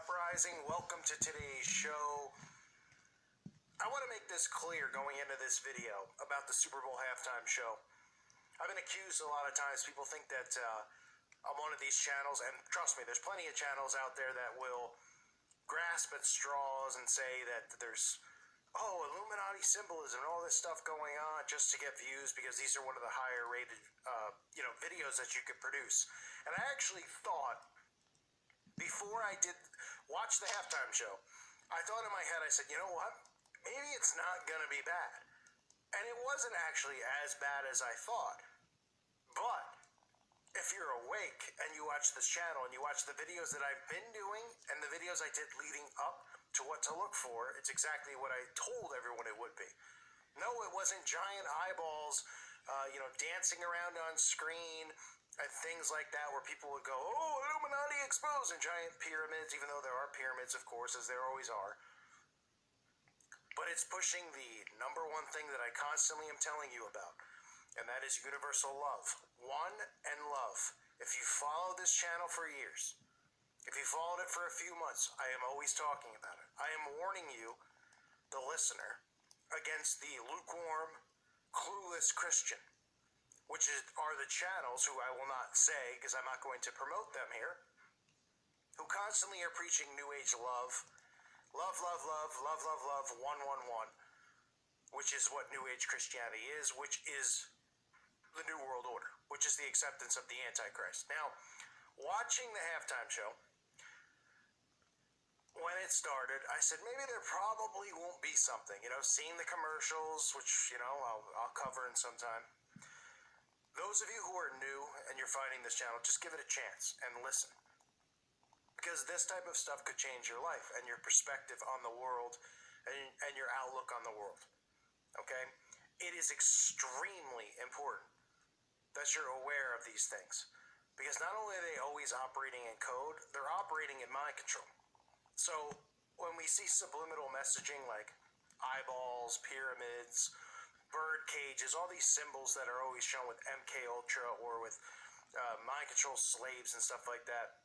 Uprising. Welcome to today's show. I want to make this clear going into this video about the Super Bowl halftime show. I've been accused a lot of times. People think that I'm one of these channels, and trust me, there's plenty of channels out there that will grasp at straws and say that there's Illuminati symbolism and all this stuff going on just to get views because these are one of the higher rated videos that you could produce. And I actually thought, before I did watch the halftime show, I thought in my head, I said, you know what? Maybe it's not going to be bad. And it wasn't actually as bad as I thought. But if you're awake and you watch this channel and you watch the videos that I've been doing and the videos I did leading up to what to look for, it's exactly what I told everyone it would be. No, it wasn't giant eyeballs, dancing around on screen and things like that where people would go, oh, Illuminati exposed, and giant pyramids, even though there are pyramids, of course, as there always are. But it's pushing the number one thing that I constantly am telling you about, and that is universal love. One and love. If you follow this channel for years, if you followed it for a few months, I am always talking about it. I am warning you, the listener, against the lukewarm, clueless Christian, which are the channels who I will not say because I'm not going to promote them here, who constantly are preaching New Age love, love, love, love, love, love, love, 111, which is what New Age Christianity is, which is the New World Order, which is the acceptance of the Antichrist. Now, watching the halftime show, when it started, I said, maybe there probably won't be something, seeing the commercials, which, I'll cover in some time. Those of you who are new and you're finding this channel, just give it a chance and listen. Because this type of stuff could change your life and your perspective on the world and your outlook on the world. Okay? It is extremely important that you're aware of these things. Because not only are they always operating in code, they're operating in mind control. So when we see subliminal messaging like eyeballs, pyramids, bird cages, all these symbols that are always shown with MK Ultra or with mind control slaves and stuff like that,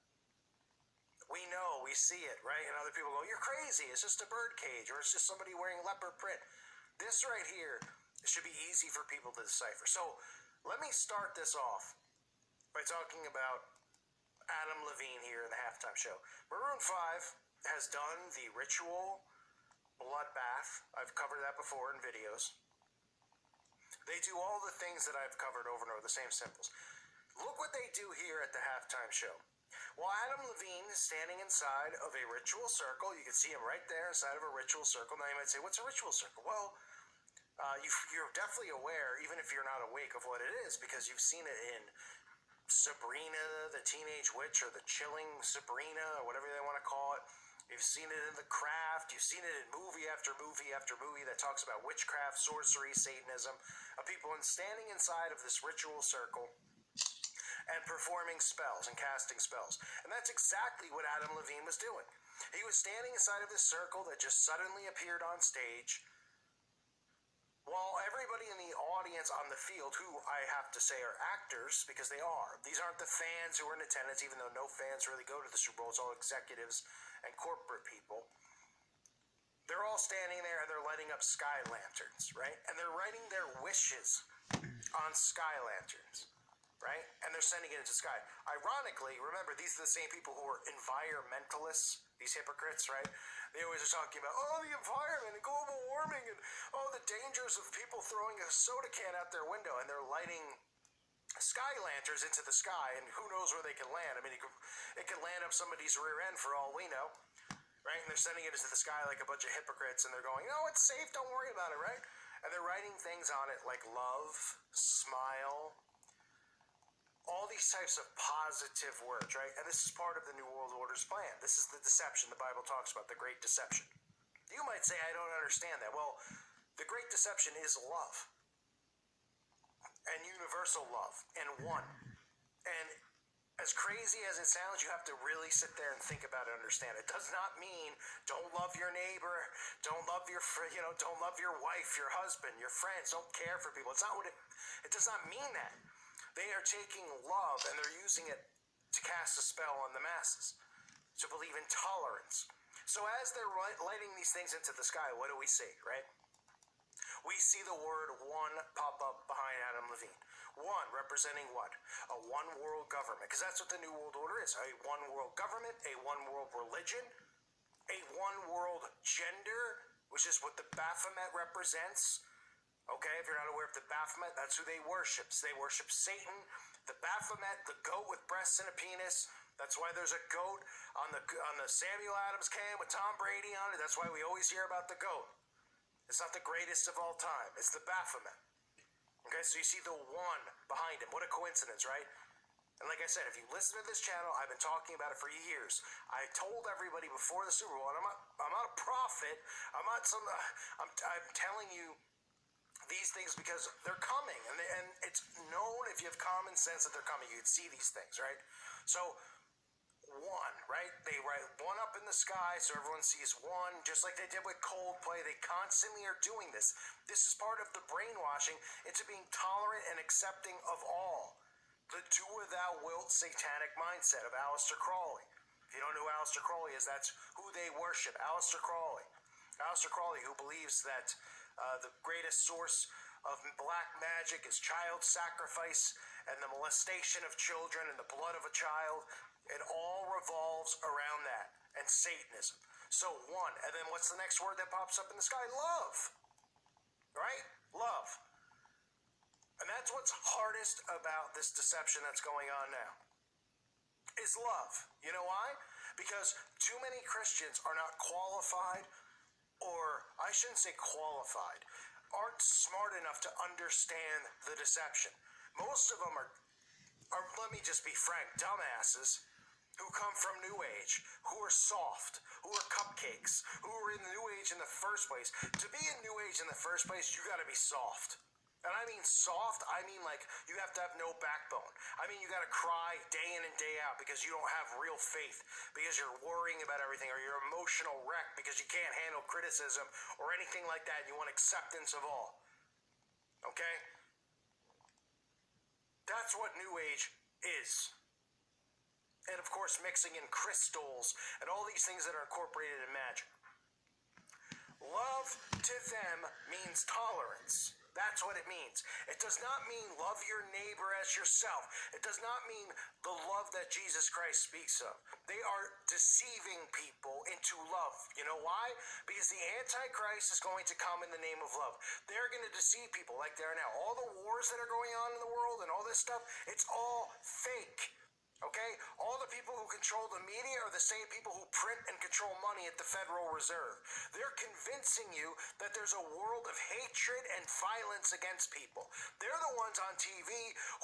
we know, we see it, right? And other people go, you're crazy, it's just a bird cage, or it's just somebody wearing leopard print. This right here should be easy for people to decipher. So let me start this off by talking about Adam Levine here in the halftime show. Maroon 5 has done the ritual bloodbath. I've covered that before in videos. They do all the things that I've covered over and over, the same symbols. Look what they do here at the halftime show. While Adam Levine is standing inside of a ritual circle, you can see him right there inside of a ritual circle. Now you might say, what's a ritual circle? Well, you're definitely aware, even if you're not awake, of what it is, because you've seen it in Sabrina, the Teenage Witch, or the Chilling Sabrina, or whatever they want to call it. You've seen it in The Craft. You've seen it in movie after movie after movie that talks about witchcraft, sorcery, Satanism, of people standing inside of this ritual circle and performing spells and casting spells. And that's exactly what Adam Levine was doing. He was standing inside of this circle that just suddenly appeared on stage, while everybody in the audience on the field, who I have to say are actors, because they are. These aren't the fans who are in attendance, even though no fans really go to the Super Bowl. It's all executives and corporate people. They're all standing there and they're lighting up sky lanterns, right? And they're writing their wishes on sky lanterns, right? And they're sending it into the sky. Ironically, remember, these are the same people who are environmentalists, these hypocrites, right? They always are talking about, the environment and global warming and, the dangers of people throwing a soda can out their window, and they're lighting sky lanterns into the sky, and who knows where they can land. I mean, it can land up somebody's rear end for all we know, right? And they're sending it into the sky like a bunch of hypocrites, and they're going, no, it's safe, don't worry about it, right? And they're writing things on it like love, smile, all these types of positive words, right? And this is part of the New World Order's plan. This is the deception the Bible talks about, the Great Deception. You might say, I don't understand that. Well, the Great Deception is love. And universal love. And one. And as crazy as it sounds, you have to really sit there and think about it and understand. It does not mean don't love your neighbor, don't love your don't love your wife, your husband, your friends, don't care for people. It's not what it does not mean that. They are taking love and they're using it to cast a spell on the masses. to believe in tolerance. So as they're lighting these things into the sky, what do we see, right? We see the word one pop up behind Adam Levine. One representing what? A one world government. Because that's what the New World Order is. A one world government, a one world religion, a one world gender, which is what the Baphomet represents. Okay, if you're not aware of the Baphomet, that's who they worship. They worship Satan, the Baphomet, the goat with breasts and a penis. That's why there's a goat on the Samuel Adams can with Tom Brady on it. That's why we always hear about the goat. It's not the greatest of all time. It's the Baphomet. Okay, so you see the one behind him. What a coincidence, right? And like I said, if you listen to this channel, I've been talking about it for years. I told everybody before the Super Bowl, and I'm not a prophet. I'm telling you these things because they're coming, and it's known if you have common sense that they're coming. You'd see these things, right? So one, right? They write one up in the sky so everyone sees one, just like they did with Coldplay. They constantly are doing this. This is part of the brainwashing into being tolerant and accepting of all. The do or thou wilt satanic mindset of Aleister Crowley. If you don't know who Aleister Crowley is, that's who they worship. Aleister Crowley. Aleister Crowley, who believes that the greatest source of black magic is child sacrifice and the molestation of children and the blood of a child. It all revolves around that and Satanism. So one, and then what's the next word that pops up in the sky? Love. Right? Love. And that's what's hardest about this deception that's going on now, is love. You know why? Because too many Christians are not qualified, or I shouldn't say qualified, aren't smart enough to understand the deception. Most of them are let me just be frank, dumbasses who come from New Age, who are soft, who are cupcakes, who are in New Age in the first place. To be in New Age in the first place, you gotta be soft. And I mean soft, I mean like you have to have no backbone. I mean you gotta cry day in and day out because you don't have real faith, because you're worrying about everything, or you're emotional wreck because you can't handle criticism or anything like that, and you want acceptance of all. Okay? That's what New Age is. And of course mixing in crystals and all these things that are incorporated in magic. Love to them means tolerance. That's what it means. It does not mean love your neighbor as yourself. It does not mean the love that Jesus Christ speaks of. They are deceiving people into love. You know why? Because the Antichrist is going to come in the name of love. They're going to deceive people like they are now. All the wars that are going on in the world and all this stuff, it's all fake. Okay? All the people who control the media are the same people who print and control money at the Federal Reserve. They're convincing you that there's a world of hatred and violence against people. They're the ones on TV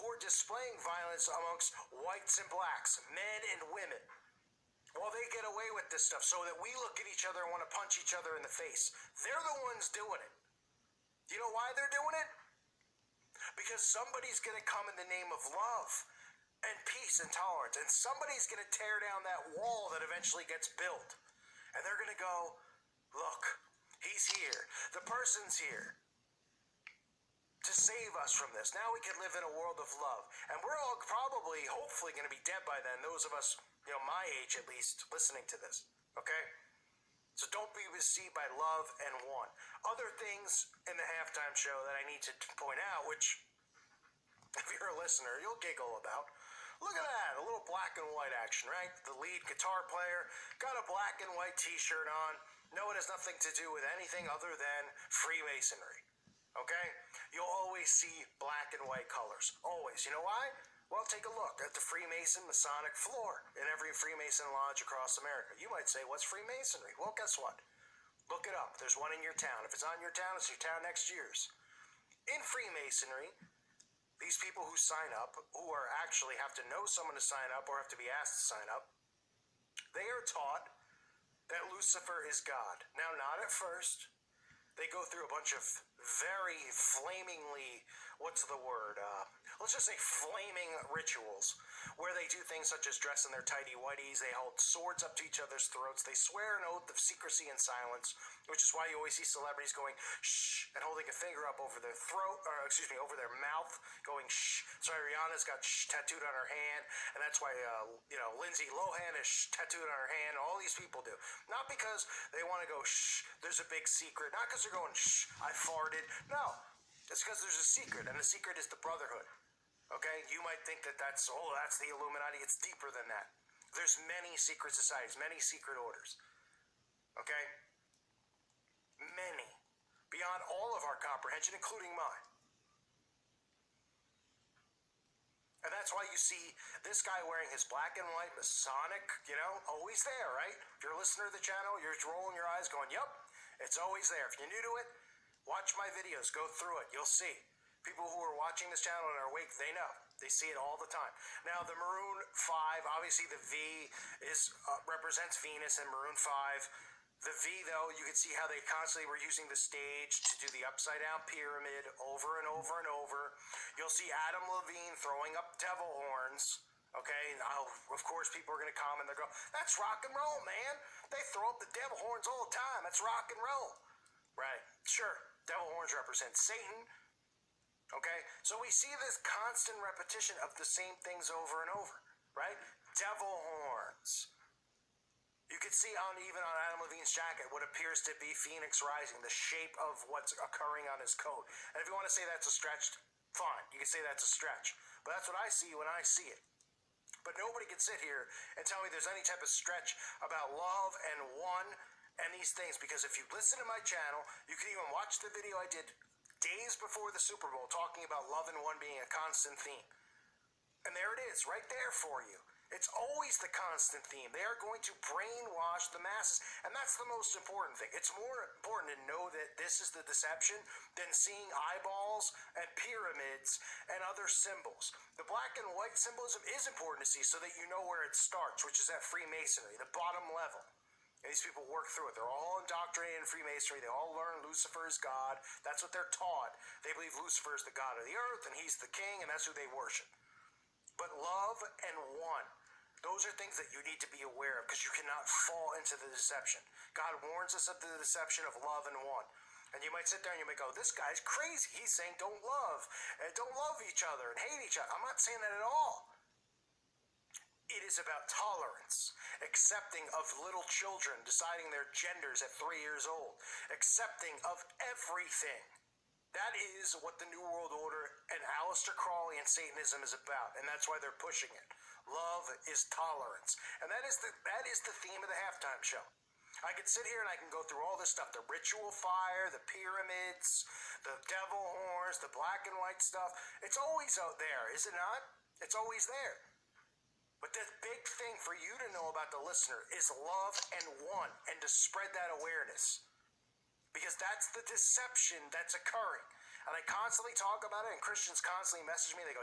who are displaying violence amongst whites and blacks, men and women. While they get away with this stuff so that we look at each other and want to punch each other in the face. They're the ones doing it. Do you know why they're doing it? Because somebody's going to come in the name of love and peace and tolerance, and somebody's going to tear down that wall that eventually gets built, and they're going to go, look, he's here, the person's here to save us from this. Now we can live in a world of love, and we're all probably, hopefully, going to be dead by then, those of us, my age at least, listening to this, okay? So don't be deceived by love and one. Other things in the halftime show that I need to point out, which, if you're a listener, you'll giggle about. Look at that, a little black and white action, right? The lead guitar player got a black and white t-shirt on. No, it has nothing to do with anything other than Freemasonry, okay? You'll always see black and white colors, always. You know why? Well, take a look at the Freemason Masonic floor in every Freemason lodge across America. You might say, what's Freemasonry? Well, guess what? Look it up. There's one in your town. If it's on your town, it's your town next year's. In Freemasonry, these people who sign up, who are actually have to know someone to sign up or have to be asked to sign up, they are taught that Lucifer is God. Now, not at first. They go through a bunch of very flamingly, what's the word? Let's just say flaming rituals where they do things such as dress in their tighty whities, they hold swords up to each other's throats, they swear an oath of secrecy and silence, which is why you always see celebrities going shh and holding a finger up over their throat, or excuse me, over their mouth, going shh. Sorry, Rihanna's got shh tattooed on her hand, and that's why Lindsay Lohan is shh tattooed on her hand. All these people do, not because they want to go shh. There's a big secret, not because they're going shh. I farted. No, it's because there's a secret, and the secret is the brotherhood. Okay, you might think that that's the Illuminati. It's deeper than that. There's many secret societies, many secret orders. Okay, many, beyond all of our comprehension, including mine. And that's why you see this guy wearing his black and white Masonic, always there, right? If you're a listener to the channel, you're just rolling your eyes going, yep, it's always there. If you're new to it, watch my videos, go through it, you'll see. People who are watching this channel and are awake, they know. They see it all the time. Now, the Maroon 5, obviously the V represents Venus and Maroon 5. The V, though, you can see how they constantly were using the stage to do the upside-down pyramid over and over and over. You'll see Adam Levine throwing up devil horns. Okay, now, of course, people are going to comment. They'll go, that's rock and roll, man. They throw up the devil horns all the time. That's rock and roll. Right, sure. Devil horns represent Satan. Okay, so we see this constant repetition of the same things over and over, right? Devil horns. You can see even on Adam Levine's jacket what appears to be Phoenix Rising, the shape of what's occurring on his coat. And if you want to say that's a stretch, fine, you can say that's a stretch. But that's what I see when I see it. But nobody can sit here and tell me there's any type of stretch about love and one and these things, because if you listen to my channel, you can even watch the video I did days before the Super Bowl talking about love and one being a constant theme. And there it is, right there for you. It's always the constant theme. They are going to brainwash the masses, and that's the most important thing. It's more important to know that this is the deception than seeing eyeballs and pyramids and other symbols. The black and white symbolism is important to see so that you know where it starts, which is at Freemasonry, the bottom level. And these people work through it. They're all indoctrinated in Freemasonry. They all learn Lucifer is God. That's what they're taught. They believe Lucifer is the god of the earth, and he's the king, and that's who they worship. But love and one, those are things that you need to be aware of, because you cannot fall into the deception. God warns us of the deception of love and one. And you might sit there and you might go, this guy's crazy. He's saying don't love each other and hate each other. I'm not saying that at all. It is about tolerance, accepting of little children deciding their genders at 3 years old, accepting of everything. That is what the New World Order and Aleister Crowley and Satanism is about, and that's why they're pushing it. Love is tolerance, and that is the theme of the halftime show. I could sit here and I can go through all this stuff, the ritual fire, the pyramids, the devil horns, the black and white stuff. It's always out there, is it not? It's always there. But the big thing for you to know about the listener is love and one, and to spread that awareness. Because that's the deception that's occurring. And I constantly talk about it, and Christians constantly message me. They go,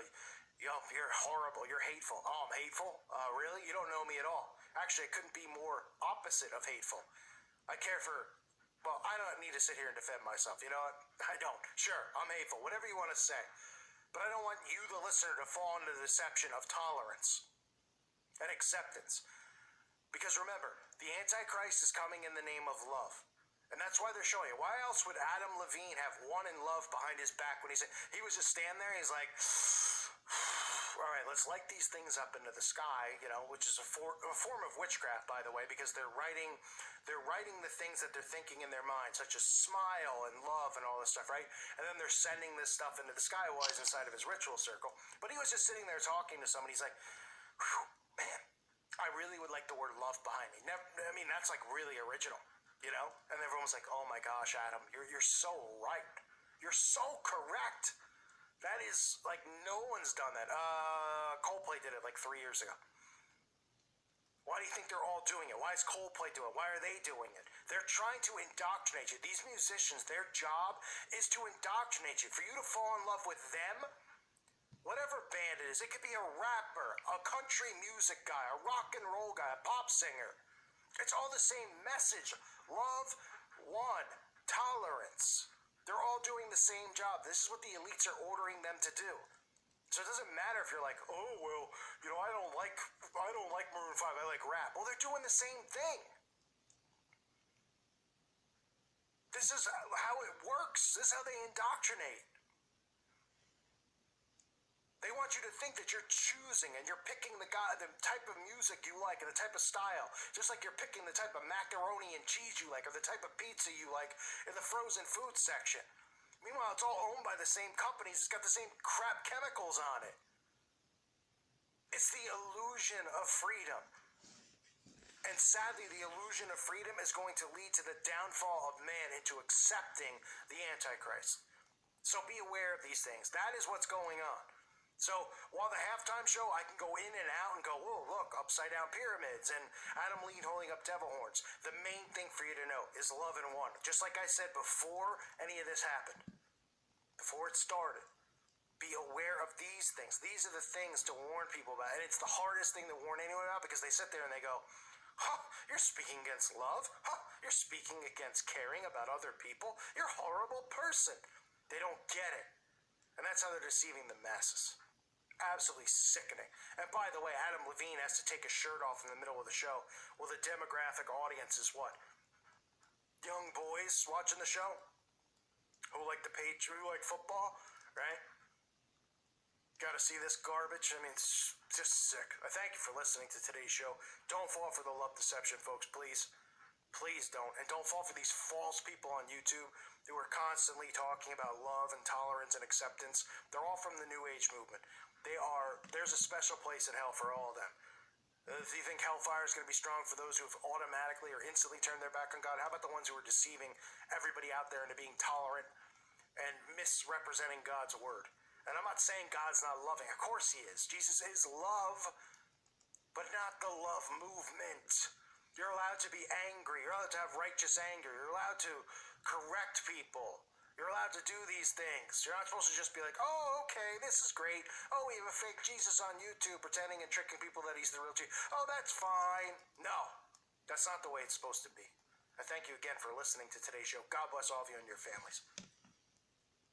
yo, you're horrible, you're hateful. Oh, I'm hateful? Really? You don't know me at all. Actually, I couldn't be more opposite of hateful. I care for, well, I don't need to sit here and defend myself. You know what? I don't. Sure, I'm hateful, whatever you want to say. But I don't want you, the listener, to fall into the deception of tolerance and acceptance. Because remember, the Antichrist is coming in the name of love. And that's why they're showing it. Why else would Adam Levine have one in love behind his back when he was just standing there, he's like, all right, let's light these things up into the sky, which is a form of witchcraft, by the way, because they're writing the things that they're thinking in their mind, such as smile and love and all this stuff, right? And then they're sending this stuff into the sky while he's inside of his ritual circle. But he was just sitting there talking to somebody. He's like, whew, man, I really would like the word love behind me. That's like really original, And everyone's like, oh my gosh, Adam, you're so right. You're so correct. That is, like, no one's done that. Coldplay did it like 3 years ago. Why do you think they're all doing it? Why is Coldplay doing it? Why are they doing it? They're trying to indoctrinate you. These musicians, their job is to indoctrinate you. For you to fall in love with them, whatever band it is, it could be a rapper, a country music guy, a rock and roll guy, a pop singer. It's all the same message. Love, one, tolerance. They're all doing the same job. This is what the elites are ordering them to do. So it doesn't matter if you're like, oh, well, I don't like Maroon 5, I like rap. Well, they're doing the same thing. This is how it works. This is how they indoctrinate. They want you to think that you're choosing and you're picking the type of music you like and the type of style, just like you're picking the type of macaroni and cheese you like or the type of pizza you like in the frozen food section. Meanwhile, it's all owned by the same companies. It's got the same crap chemicals on it. It's the illusion of freedom. And sadly, the illusion of freedom is going to lead to the downfall of man into accepting the Antichrist. So be aware of these things. That is what's going on. So while the halftime show, I can go in and out and go, oh, look, upside down pyramids and Adam Levine holding up devil horns. The main thing for you to know is love and one. Just like I said before any of this happened, before it started, be aware of these things. These are the things to warn people about. And it's the hardest thing to warn anyone about because they sit there and they go, huh, you're speaking against love? Huh, you're speaking against caring about other people? You're a horrible person. They don't get it. And that's how they're deceiving the masses. Absolutely sickening. And by the way, Adam Levine has to take his shirt off in the middle of the show. Well, the demographic audience is what? Young boys watching the show who like the Patriots, who like football, right? Got to see this garbage. I mean, it's just sick. I thank you for listening to today's show. Don't fall for the love deception, folks, please. Please don't. And don't fall for these false people on YouTube who are constantly talking about love and tolerance and acceptance. They're all from the New Age movement. There's a special place in hell for all of them. If you think hellfire is going to be strong for those who have automatically or instantly turned their back on God, how about the ones who are deceiving everybody out there into being tolerant and misrepresenting God's word? And I'm not saying God's not loving. Of course he is. Jesus is love, but not the love movement. You're allowed to be angry. You're allowed to have righteous anger. You're allowed to correct people. You're allowed to do these things. You're not supposed to just be like, oh, okay, this is great. Oh, we have a fake Jesus on YouTube pretending and tricking people that he's the real Jesus. Oh, that's fine. No, that's not the way it's supposed to be. I thank you again for listening to today's show. God bless all of you and your families.